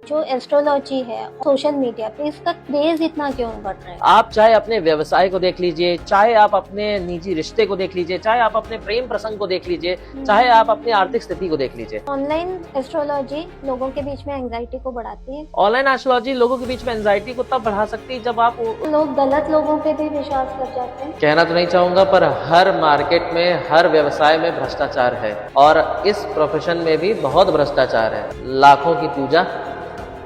जो एस्ट्रोलॉजी है social media पे, इसका क्रेज इतना क्यों बढ़ रहा है? आप चाहे अपने व्यवसाय को देख लीजिए, चाहे आप अपने निजी रिश्ते को देख लीजिए, चाहे आप अपने प्रेम प्रसंग को देख लीजिए, चाहे आप अपनी आर्थिक स्थिति को देख लीजिए। ऑनलाइन एस्ट्रोलॉजी लोगों के बीच में एंजाइटी को बढ़ाती है। ऑनलाइन एस्ट्रोलॉजी लोगों के बीच में एंजाइटी को तब बढ़ा सकती है जब आप लोग गलत लोगों पे भी विश्वास कर जाते हैं। कहना तो नहीं चाहूंगा, पर हर मार्केट में, हर व्यवसाय में भ्रष्टाचार है और इस प्रोफेशन में भी बहुत भ्रष्टाचार है। लाखों की पूजा,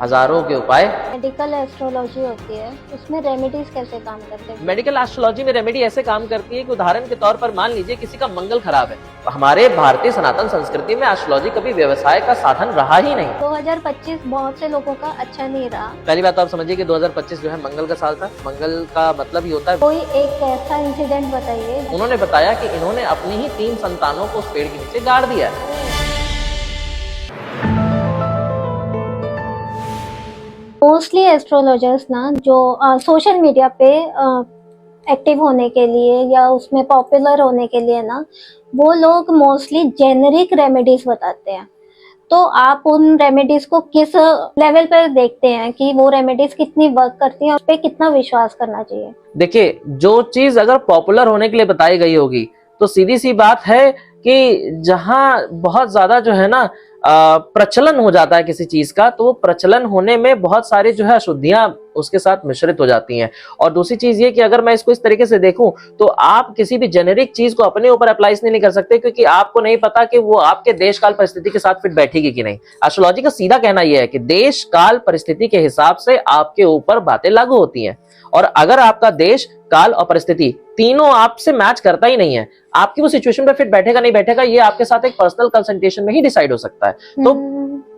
हजारों के उपाय। मेडिकल एस्ट्रोलॉजी होती है, उसमें रेमेडीज कैसे काम करते हैं? मेडिकल एस्ट्रोलॉजी में रेमेडी ऐसे काम करती है कि उदाहरण के तौर पर मान लीजिए किसी का मंगल खराब है। हमारे भारतीय सनातन संस्कृति में एस्ट्रोलॉजी कभी व्यवसाय का साधन रहा ही नहीं। 2025 बहुत से लोगों का अच्छा नहीं रहा। पहली बात तो आप समझिए कि 2025 जो है मंगल का साल था। मंगल का मतलब ही होता है। कोई एक ऐसा इंसिडेंट बताइए। उन्होंने बताया कि इन्होंने अपनी ही 3 संतानों को उस पेड़ के नीचे गाड़ दिया। मोस्टली एस्ट्रोलॉजर्स ना जो सोशल मीडिया पे एक्टिव होने के लिए या उसमें पॉपुलर होने के लिए ना, वो लोग मोस्टली जेनेरिक रेमेडीज बताते हैं। तो आप उन रेमेडीज को किस लेवल पर देखते हैं कि वो रेमेडीज कितनी वर्क करती हैं, उस पर कितना विश्वास करना चाहिए? देखिए, जो चीज अगर पॉपुलर होने के लिए बताई गई होगी तो सीधी सी बात है कि जहां बहुत ज्यादा जो है ना प्रचलन हो जाता है किसी चीज का, तो वो प्रचलन होने में बहुत सारी जो है अशुद्धियां उसके साथ मिश्रित हो जाती हैं। और दूसरी चीज ये कि अगर मैं इसको इस तरीके से देखूं तो आप किसी भी जेनेरिक चीज को अपने ऊपर अप्लाई नहीं कर सकते, क्योंकि आपको नहीं पता कि वो आपके देश काल परिस्थिति के साथ फिट बैठेगी कि नहीं। एस्ट्रोलॉजी का सीधा कहना यह है कि देश काल परिस्थिति के हिसाब से आपके ऊपर बातें लागू होती हैं, और अगर आपका देश काल और परिस्थिति तीनों आपसे मैच करता ही नहीं है, आपकी वो सिचुएशन पे फिट बैठेगा नहीं बैठेगा, ये आपके साथ एक पर्सनल कंसल्टेशन में ही डिसाइड हो सकता है। तो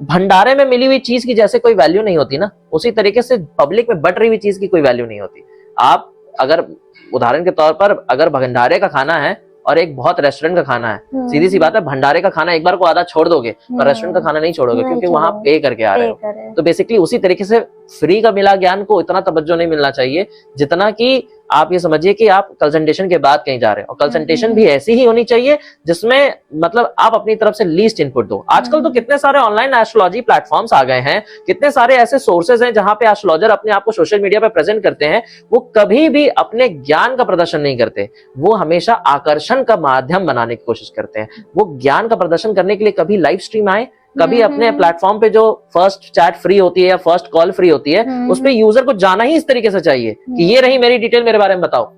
भंडारे में मिली हुई चीज की जैसे कोई वैल्यू नहीं होती ना, उसी तरीके से पब्लिक में बट रही हुई चीज की कोई वैल्यू नहीं होती। आप अगर उदाहरण के तौर पर अगर भंडारे का खाना है और एक बहुत रेस्टोरेंट का खाना है, सीधी सी बात है, भंडारे का खाना एक बार को आधा छोड़ दोगे पर रेस्टोरेंट का खाना नहीं छोड़ोगे, क्योंकि वहां पे करके आ रहे हो। तो बेसिकली उसी तरीके से फ्री का मिला ज्ञान को इतना तवज्जो नहीं मिलना चाहिए जितना कि आप ये समझिए कि आप कंसल्टेशन के बाद कहीं जा रहे हो, और कंसल्टेशन भी ऐसी ही होनी चाहिए जिसमें मतलब आप अपनी तरफ से लीस्ट इनपुट दो। आजकल तो कितने सारे ऑनलाइन एस्ट्रोलॉजी प्लेटफॉर्म्स आ गए हैं, कितने सारे ऐसे सोर्सेज हैं जहां पे एस्ट्रोलॉजर अपने आप को सोशल मीडिया पे प्रेजेंट करते हैं। वो कभी भी अपने ज्ञान का प्रदर्शन नहीं करते, वो हमेशा आकर्षण का माध्यम बनाने की कोशिश करते हैं। वो ज्ञान का प्रदर्शन करने के लिए कभी लाइव स्ट्रीम आए, कभी अपने प्लेटफॉर्म पे जो फर्स्ट चैट फ्री होती है या फर्स्ट कॉल फ्री होती है, उस पे यूजर को जाना ही इस तरीके से चाहिए कि ये रही मेरी डिटेल, मेरे बारे में बताओ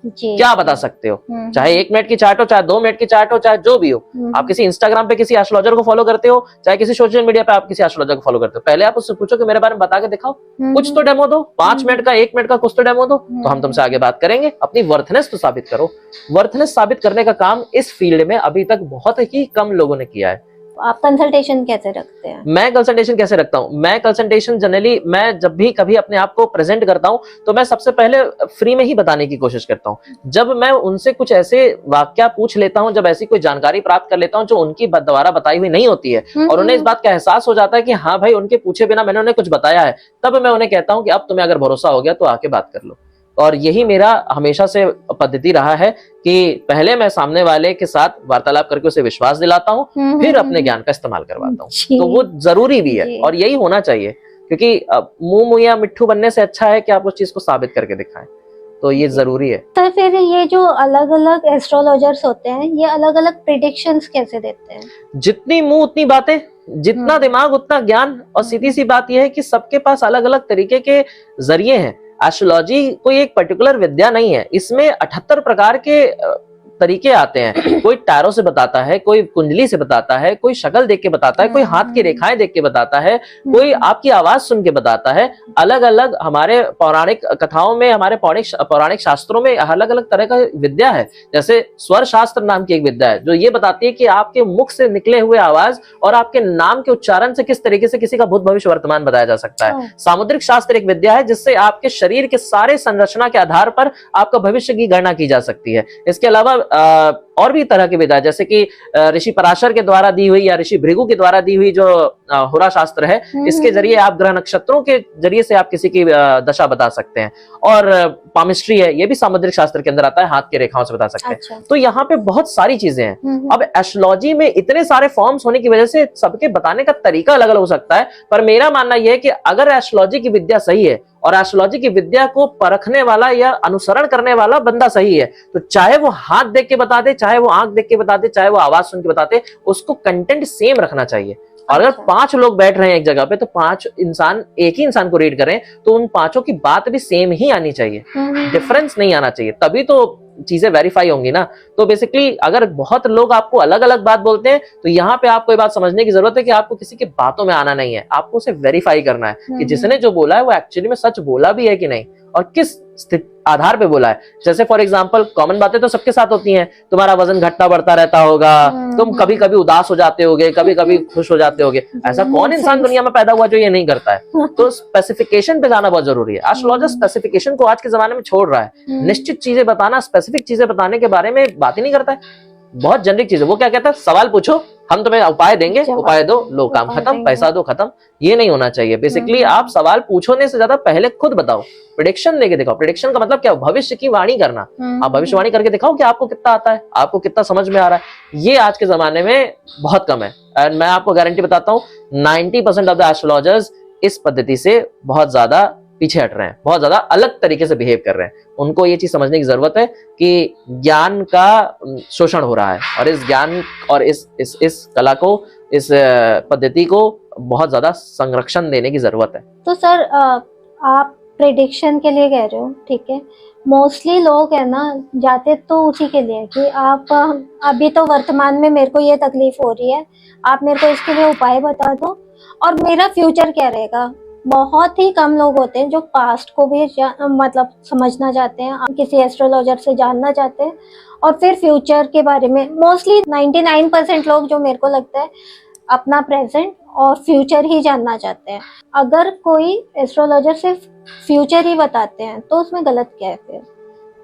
क्या बता सकते हो। चाहे 1 मिनट की चैट हो, चाहे 2 मिनट की चैट हो, चाहे जो भी हो। आप किसी इंस्टाग्राम पे किसी एस्ट्रोलॉजर को फॉलो करते हो, चाहे किसी सोशल मीडिया पे आप किसी एस्ट्रोलॉजर को फॉलो करते हो, पहले आप उससे पूछो कि मेरे बारे में बता के दिखाओ, कुछ तो डेमो दो, 5 मिनट का 1 मिनट का कुछ तो डेमो दो, तो हम तुमसे आगे बात करेंगे। अपनी वर्थनेस तो साबित करो। वर्थनेस साबित करने का काम इस फील्ड में अभी तक बहुत ही कम लोगों ने किया है। आप कंसल्टेशन कैसे रखते हैं? मैं कंसल्टेशन कैसे रखता हूं? मैं कंसल्टेशन जनरली मैं जब भी कभी अपने आप को प्रेजेंट करता हूं तो मैं सबसे पहले फ्री में ही बताने की कोशिश करता हूं। जब मैं उनसे कुछ ऐसे वाक्य पूछ लेता हूं, जब ऐसी कोई जानकारी प्राप्त कर लेता हूं जो उनकी द्वारा बताई हुई नहीं होती है, और उन्हें इस बात का एहसास हो जाता है कि हाँ भाई, उनके पूछे बिना मैंने उन्हें कुछ बताया है, तब मैं उन्हें कहता हूं कि अब तुम्हें अगर भरोसा हो गया तो आके बात कर लो। और यही मेरा हमेशा से पद्धति रहा है कि पहले मैं सामने वाले के साथ वार्तालाप करके उसे विश्वास दिलाता हूँ, फिर अपने ज्ञान का इस्तेमाल करवाता हूँ। तो वो जरूरी भी है और यही होना चाहिए, क्योंकि मुंह मुहैया मिट्ठू बनने से अच्छा है कि आप उस चीज को साबित करके दिखाएं। तो ये जरूरी है। तो फिर ये जो अलग अलग एस्ट्रोलॉजर्स होते हैं, ये अलग अलग प्रिडिक्शंस कैसे देते हैं? जितनी मुंह उतनी बातें, जितना दिमाग उतना ज्ञान। और सीधी सी बात यह है कि सबके पास अलग अलग तरीके के जरिए हैं। एस्ट्रोलॉजी कोई एक पर्टिकुलर विद्या नहीं है, इसमें 78 प्रकार के तरीके आते हैं। कोई टैरो से बताता है, कोई कुंडली से बताता है, कोई शक्ल देख के बताता है, कोई हाथ की रेखाएं देख के बताता है, कोई आपकी आवाज सुन के बताता है। अलग अलग हमारे पौराणिक कथाओं में, हमारे पौराणिक शास्त्रों में अलग अलग तरह का विद्या है। जैसे स्वर शास्त्र नाम की एक विद्या है जो ये बताती है कि आपके मुख से निकले हुए आवाज और आपके नाम के उच्चारण से किस तरीके से किसी का भूत भविष्य वर्तमान बताया जा सकता है। सामुद्रिक शास्त्र एक विद्या है जिससे आपके शरीर के सारे संरचना के आधार पर आपका भविष्य की गणना की जा सकती है। इसके अलावा और भी तरह की विद्या, जैसे कि ऋषि पराशर के द्वारा दी हुई या ऋषि भृगु के द्वारा दी हुई जो हुरा शास्त्र है, इसके जरिए आप ग्रह नक्षत्रों के जरिए से आप किसी की दशा बता सकते हैं। और पामिस्ट्री है, ये भी सामुद्रिक शास्त्र के अंदर आता है, हाथ की रेखाओं से बता सकते हैं। अच्छा। तो यहाँ पे बहुत सारी चीजें हैं। अब एस्ट्रोलॉजी में इतने सारे फॉर्म्स होने की वजह से सबके बताने का तरीका अलग अलग हो सकता है, पर मेरा मानना यह है कि अगर एस्ट्रोलॉजी की विद्या सही है और एस्ट्रोलॉजी की विद्या को परखने वाला या अनुसरण करने वाला बंदा सही है, तो चाहे वो हाथ देख के बता दे, चाहे वो आंख देख के बता दे, चाहे वो आवाज सुन के बता दे, उसको कंटेंट सेम रखना चाहिए। और अगर 5 लोग बैठ रहे हैं एक जगह पे, तो 5 इंसान एक ही इंसान को रीड करें तो उन 5 की बात भी सेम ही आनी चाहिए, डिफरेंस नहीं आना चाहिए, तभी तो चीजें वेरीफाई होंगी ना। तो बेसिकली अगर बहुत लोग आपको अलग अलग बात बोलते हैं, तो यहाँ पे आपको ये बात समझने की जरूरत है कि आपको किसी की बातों में आना नहीं है, आपको उसे वेरीफाई करना है कि जिसने जो बोला है वो एक्चुअली में सच बोला भी है कि नहीं, और किस आधार पे बोला है। जैसे फॉर एग्जांपल कॉमन बातें तो सबके साथ होती हैं, तुम्हारा वजन घटता बढ़ता रहता होगा, तुम कभी कभी उदास हो जाते होगे, कभी कभी खुश हो जाते होगे। ऐसा कौन इंसान दुनिया में पैदा हुआ जो ये नहीं करता है? तो स्पेसिफिकेशन पे जाना बहुत जरूरी है। एस्ट्रोलॉजर स्पेसिफिकेशन को आज के जमाने में छोड़ रहा है। निश्चित चीजें बताना, स्पेसिफिक चीजें बताने के बारे में बात ही नहीं करता है। बहुत जेनरिक चीज है। वो क्या कहता है, सवाल पूछो, हम तुम्हें उपाय देंगे, उपाय दो, लो, काम खत्म, पैसा दो, खत्म। ये नहीं होना चाहिए। बेसिकली आप सवाल पूछने से ज्यादा पहले खुद बताओ, प्रेडिक्शन लेके दिखाओ। प्रेडिक्शन का मतलब क्या? भविष्य की वाणी करना। आप भविष्यवाणी करके दिखाओ कि आपको कितना आता है, आपको कितना समझ में आ रहा है। ये आज के जमाने में बहुत कम है। एंड मैं आपको गारंटी बताता हूँ, 90% ऑफ द एस्ट्रोलॉजर्स इस पद्धति से बहुत ज्यादा पीछे हट रहे हैं, बहुत ज्यादा अलग तरीके से बिहेव कर रहे हैं। उनको ये चीज समझने की जरूरत है कि ज्ञान का शोषण हो रहा है, और इस ज्ञान और इस कला को, इस पद्धति को बहुत ज्यादा संरक्षण देने की जरूरत है। तो सर आप प्रेडिक्शन के लिए कह रहे हो, ठीक है। मोस्टली लोग है ना जाते तो उसी के लिए कि आप अभी तो वर्तमान में मेरे को ये तकलीफ हो रही है, आप मेरे को इसके लिए उपाय बता दो और मेरा फ्यूचर क्या रहेगा। बहुत ही कम लोग होते हैं जो पास्ट को भी मतलब समझना चाहते हैं, किसी एस्ट्रोलॉजर से जानना चाहते हैं, और फिर फ्यूचर के बारे में। मोस्टली 99% लोग जो मेरे को लगता है अपना प्रेजेंट और फ्यूचर ही जानना चाहते हैं। अगर कोई एस्ट्रोलॉजर सिर्फ फ्यूचर ही बताते हैं तो उसमें गलत क्या है फिर?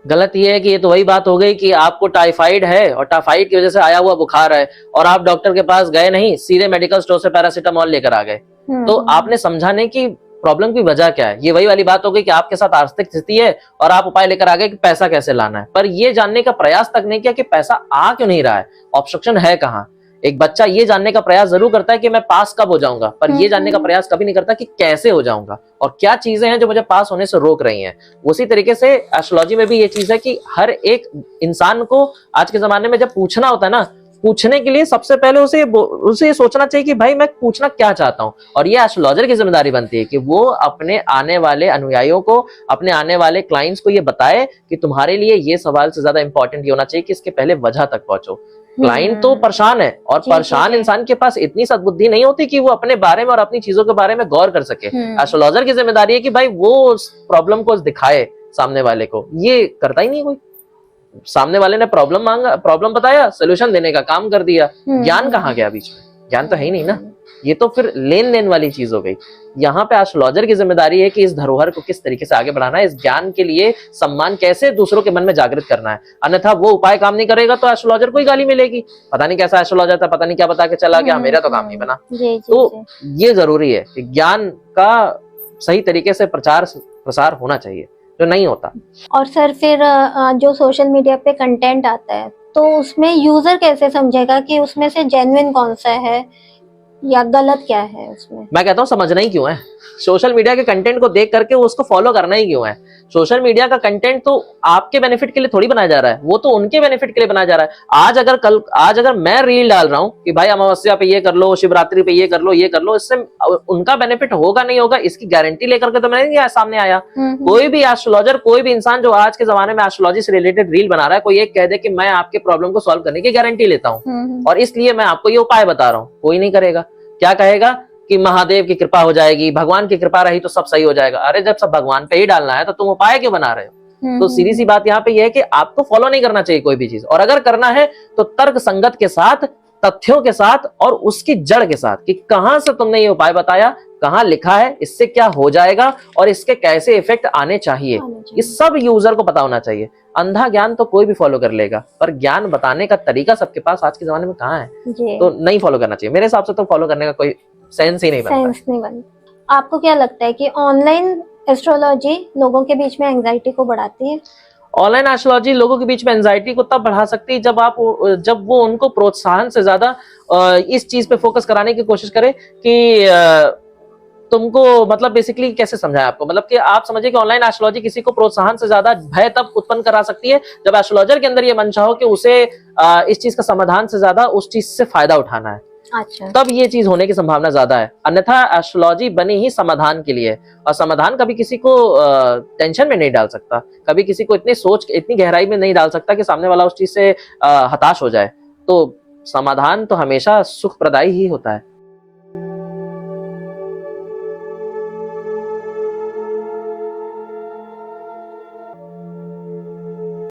गलत ये है कि ये तो वही बात हो गई कि आपको टाइफाइड है और टाइफाइड की वजह से आया हुआ बुखार है, और आप डॉक्टर के पास गए नहीं, सीधे मेडिकल स्टोर से पैरासीटामोल लेकर आ गए। तो आपने समझाने की प्रॉब्लम की वजह क्या है। ये वही वाली बात हो गई कि आपके साथ आर्थिक स्थिति है और आप उपाय लेकर आ गए कि पैसा कैसे लाना है, पर ये जानने का प्रयास तक नहीं किया कि पैसा आ क्यों नहीं रहा है, ऑब्स्ट्रक्शन है कहाँ। एक बच्चा ये जानने का प्रयास जरूर करता है कि मैं पास कब हो जाऊंगा, पर ये जानने का प्रयास कभी नहीं करता कि कैसे हो जाऊंगा और क्या चीजें हैं जो मुझे पास होने से रोक रही हैं। उसी तरीके से एस्ट्रोलॉजी में भी ये चीज है कि हर एक इंसान को आज के जमाने में जब पूछना होता है ना, पूछने के लिए सबसे पहले उसे ये सोचना चाहिए कि भाई मैं पूछना क्या चाहता हूँ। और ये एस्ट्रोलॉजर की जिम्मेदारी बनती है कि वो अपने आने वाले अनुयायियों को, अपने आने वाले क्लाइंट्स को ये बताए कि तुम्हारे लिए ये सवाल से ज्यादा इंपॉर्टेंट ये होना चाहिए कि इसके पहले वजह तक पहुंचो। क्लाइंट तो परेशान है, और परेशान इंसान के पास इतनी सद्बुद्धि नहीं होती कि वो अपने बारे में और अपनी चीजों के बारे में गौर कर सके। एस्ट्रोलॉजर की जिम्मेदारी है कि भाई वो उस प्रॉब्लम को दिखाए सामने वाले को। ये करता ही नहीं कोई। सामने वाले ने प्रॉब्लम बताया, सोल्यूशन देने का काम कर दिया, ज्ञान कहाँ गया बीच में? ज्ञान तो है ही नहीं ना। ये तो फिर लेन देन वाली चीज हो गई। यहाँ पे एस्ट्रोलॉजर की जिम्मेदारी है कि इस धरोहर को किस तरीके से आगे बढ़ाना है, इस ज्ञान के लिए सम्मान कैसे दूसरों के मन में जागृत करना है। अन्यथा वो उपाय काम नहीं करेगा तो एस्ट्रोलॉजर को ही गाली मिलेगी, पता नहीं कैसा एस्ट्रोलॉजर था, पता नहीं क्या बता के चला गया, मेरा तो काम नहीं बना। तो ये जरूरी है कि ज्ञान का सही तरीके से प्रचार प्रसार होना चाहिए, जो नहीं होता। और सर फिर जो सोशल मीडिया पे कंटेंट आता है तो उसमें यूजर कैसे समझेगा कि उसमें से जेन्युइन कौन सा है या गलत क्या है उसमें? मैं कहता हूँ समझना ही क्यों है। सोशल मीडिया के कंटेंट को देख करके उसको फॉलो करना ही क्यों है। सोशल मीडिया का कंटेंट तो आपके बेनिफिट के लिए थोड़ी बनाया जा रहा है, वो तो उनके बेनिफिट के लिए बनाया जा रहा है। आज अगर मैं रील डाल रहा हूँ कि भाई अमावस्या पे ये कर लो, शिवरात्रि पे ये कर लो, इससे उनका बेनिफिट होगा नहीं होगा इसकी गारंटी लेकर के तो मैं नहीं सामने आया। कोई भी एस्ट्रोलॉजर, कोई भी इंसान जो आज के जमाने में एस्ट्रोलॉजी से रिलेटेड रील बना रहा है, कोई एक कह दे कि मैं आपके प्रॉब्लम को सॉल्व करने की गारंटी लेता हूँ और इसलिए मैं आपको ये उपाय बता रहा हूँ, कोई नहीं करेगा। क्या कहेगा कि महादेव की कृपा हो जाएगी, भगवान की कृपा रही तो सब सही हो जाएगा। अरे जब सब भगवान पे ही डालना है तो तुम उपाय क्यों बना रहे हो? तो सीधी सी बात यहाँ पे यह है कि आपको फॉलो नहीं करना चाहिए कोई भी चीज, और अगर करना है तो तर्क संगत के साथ, तथ्यों के साथ और उसकी जड़ के साथ कि कहां से तुमने ये उपाय बताया, कहाँ लिखा है, इससे क्या हो जाएगा और इसके कैसे इफेक्ट आने चाहिए, ये सब यूजर को पता होना चाहिए। अंधा ज्ञान तो कोई भी फॉलो कर लेगा, पर ज्ञान बताने का तरीका सबके पास आज के जमाने में कहाँ है, जी। तो नहीं फॉलो करना चाहिए। मेरे हिसाब से तो फॉलो करने का कोई सेंस ही नहीं बनता। सेंस नहीं बनता। आपको क्या लगता है कि ऑनलाइन एस्ट्रोलॉजी लोगों के बीच में एंजाइटी को बढ़ाती है? ऑनलाइन एस्ट्रोलॉजी लोगों के बीच में एंजाइटी को तब बढ़ा सकती है जब वो उनको प्रोत्साहन से ज्यादा इस चीज पे फोकस कराने की कोशिश करे कि तुमको, मतलब बेसिकली कैसे समझाएं आपको, मतलब कि आप समझिए कि ऑनलाइन एस्ट्रोलॉजी किसी को प्रोत्साहन से ज्यादा भय तब उत्पन्न करा सकती है जब एस्ट्रोलॉजर के अंदर ये मंशा हो कि उसे इस चीज का समाधान से ज्यादा उस चीज से फायदा उठाना है। अच्छा। तब ये चीज होने की संभावना ज्यादा है। अन्यथा एस्ट्रोलॉजी बनी ही समाधान के लिए, और समाधान कभी किसी को टेंशन में नहीं डाल सकता, कभी किसी को इतनी गहराई में नहीं डाल सकता कि सामने वाला उस चीज से हताश हो जाए। तो समाधान तो हमेशा सुखप्रदायी ही होता है।